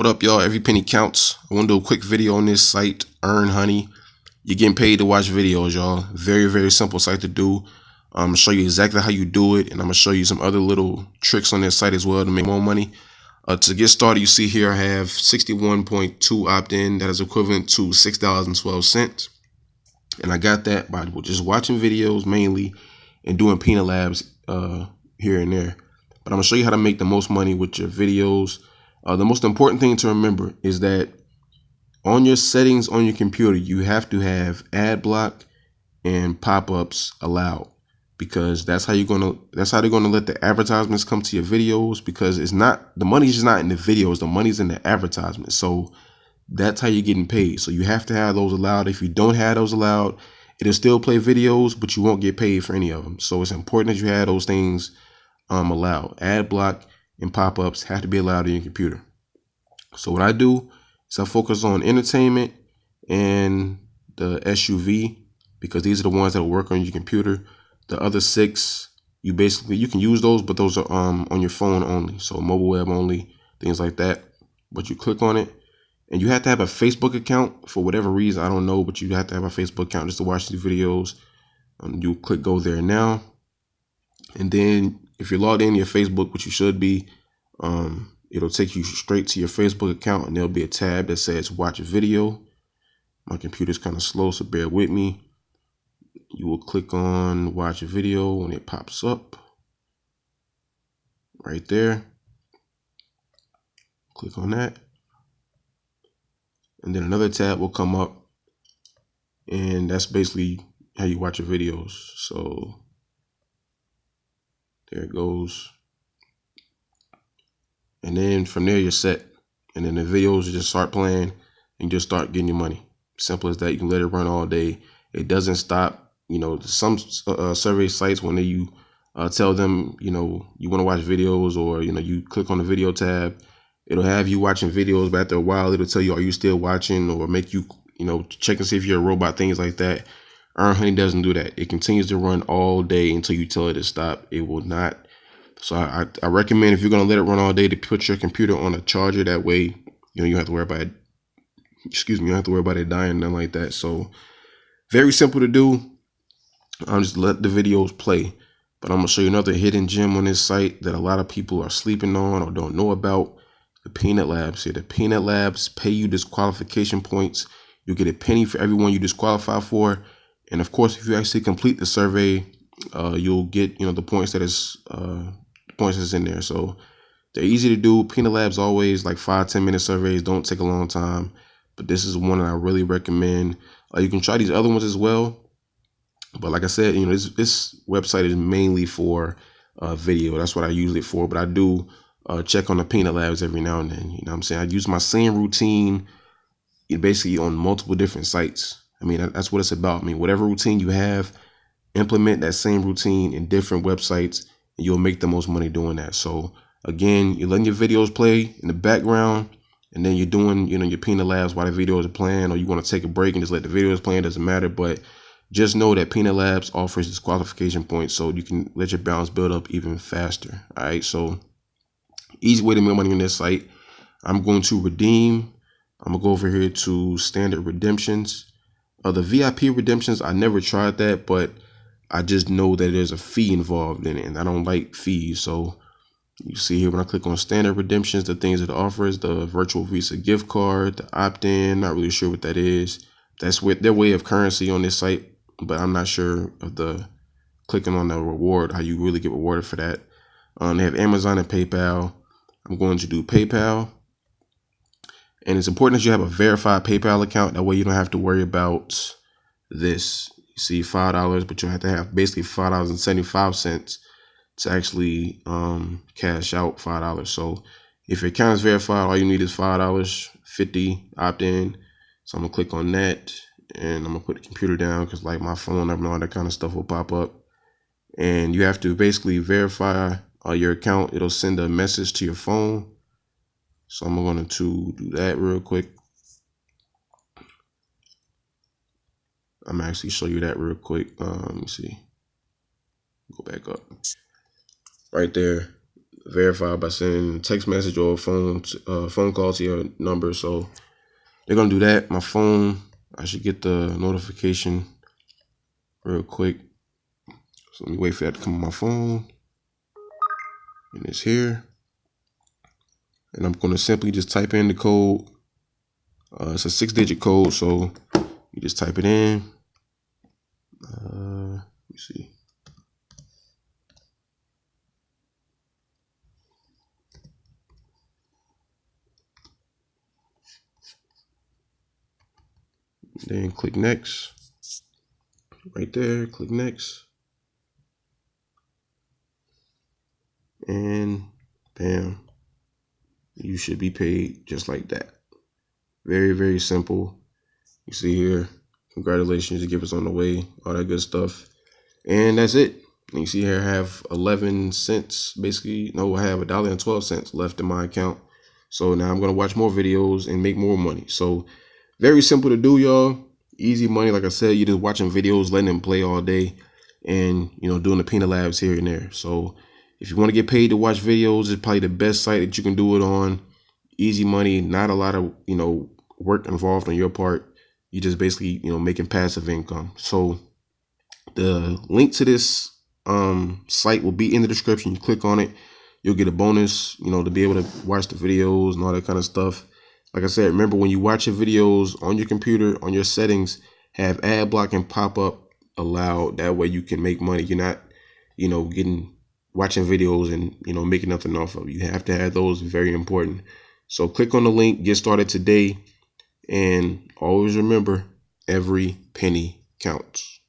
What up, y'all? Every penny counts. I want to do a quick video on this site, Earn Honey. You're getting paid to watch videos, y'all. Very, very simple site to do. I'm going to show you exactly how you do it, and I'm going to show you some other little tricks on this site as well to make more money. To get started, you see here I have 61.2 opt-in. That is equivalent to $6.12. And I got that by just watching videos mainly and doing peanut labs here and there. But I'm going to show you how to make the most money with your videos. The most important thing to remember is that on your settings on your computer, you have to have ad block and pop-ups allowed, because that's how they're gonna let the advertisements come to your videos, because it's not, the money's just not in the videos, the money's in the advertisements. So that's how you're getting paid. So you have to have those allowed. If you don't have those allowed, it'll still play videos, but you won't get paid for any of them. So it's important that you have those things allowed. Ad block and pop-ups have to be allowed in your computer. So what I do is I focus on entertainment and the SUV, because these are the ones that will work on your computer. The other 6, you can use those, but those are on your phone only, so mobile web only, things like that. But you click on it, and you have to have a Facebook account for whatever reason, I don't know, but you have to have a Facebook account just to watch these videos. You click go there now, and then if you're logged in your Facebook, which you should be, it'll take you straight to your Facebook account, and there'll be a tab that says watch a video. My computer's kind of slow, so bear with me. You will click on watch a video when it pops up right there. Click on that, and then another tab will come up, and that's basically how you watch your videos. So there it goes. And then from there you're set, and then the videos just start playing and just start getting your money. Simple as that. You can let it run all day. It doesn't stop. You know, some survey sites, when you tell them, you know, you want to watch videos, or, you know, you click on the video tab, it'll have you watching videos, but after a while it'll tell you, are you still watching, or make you, you know, check and see if you're a robot, things like that. Earn Honey doesn't do that. It continues to run all day until you tell it to stop. It will not. So I recommend, if you're going to let it run all day, to put your computer on a charger. That way, you know, you don't have to worry about it. You don't have to worry about it dying, nothing like that. So very simple to do. I'm just let the videos play. But I'm going to show you another hidden gem on this site that a lot of people are sleeping on or don't know about. The peanut labs here. The peanut labs pay you disqualification points. You'll get a penny for everyone you disqualify for. And of course, if you actually complete the survey, you'll get, you know, the points that is in there. So they're easy to do. Peanut labs always like 5-10 minute surveys, don't take a long time, but this is one that I really recommend. You can try these other ones as well, but like I said, you know, this website is mainly for video. That's what I use it for, but I do check on the peanut labs every now and then. You know what I'm saying? I use my same routine basically on multiple different sites. I mean, that's what it's about. I mean, whatever routine you have, implement that same routine in different websites, and you'll make the most money doing that. So again, you're letting your videos play in the background, and then you're doing, you know, your peanut labs while the videos are playing, or you want to take a break and just let the videos play. It doesn't matter, but just know that peanut labs offers disqualification points, so you can let your balance build up even faster. All right, so easy way to make money on this site. I'm going to redeem. I'm gonna go over here to standard redemptions. The VIP redemptions, I never tried that, but I just know that there's a fee involved in it, and I don't like fees. So you see here, when I click on standard redemptions, the things it offers: the virtual Visa gift card, the opt-in, not really sure what that is. That's with their way of currency on this site, but I'm not sure of the clicking on the reward, how you really get rewarded for that. They have Amazon and PayPal. I'm going to do PayPal. And it's important that you have a verified PayPal account. That way you don't have to worry about this. You see $5, but you have to have basically $5.75 to actually cash out $5. So if your account is verified, all you need is $5.50 opt-in. So I'm gonna click on that, and I'm gonna put the computer down, because like my phone and all that kind of stuff will pop up. And you have to basically verify your account. It'll send a message to your phone. So I'm going to do that real quick. I'm gonna actually show you that real quick. Let me see. Go back up. Right there. verify by sending a text message or a phone call to your number. So they're gonna do that. My phone, I should get the notification real quick. So let me wait for that to come on my phone. And it's here. And I'm gonna simply just type in the code. It's a 6-digit code, so you just type it in. Let me see. Then click next. Right there, click next. And bam, you should be paid just like that. Very, very simple. You see here, congratulations, your gift is on the way, all that good stuff. And that's it. And you see here, I have 11 cents, basically. No, I have $1.12 left in my account. So now I'm gonna watch more videos and make more money. So very simple to do, y'all. Easy money. Like I said, you're just watching videos, letting them play all day, and doing the peanut labs here and there. So if you want to get paid to watch videos, it's probably the best site that you can do it on. Easy money, not a lot of work involved on your part. You just basically making passive income. So the link to this site will be in the description. You click on it, you'll get a bonus, to be able to watch the videos and all that kind of stuff. Like I said, remember, when you watch your videos on your computer, on your settings, have ad blocking pop up allowed. That way you can make money. You're not, watching videos and, making nothing off of it. You have to have those. Very important. So click on the link, get started today. And always remember, every penny counts.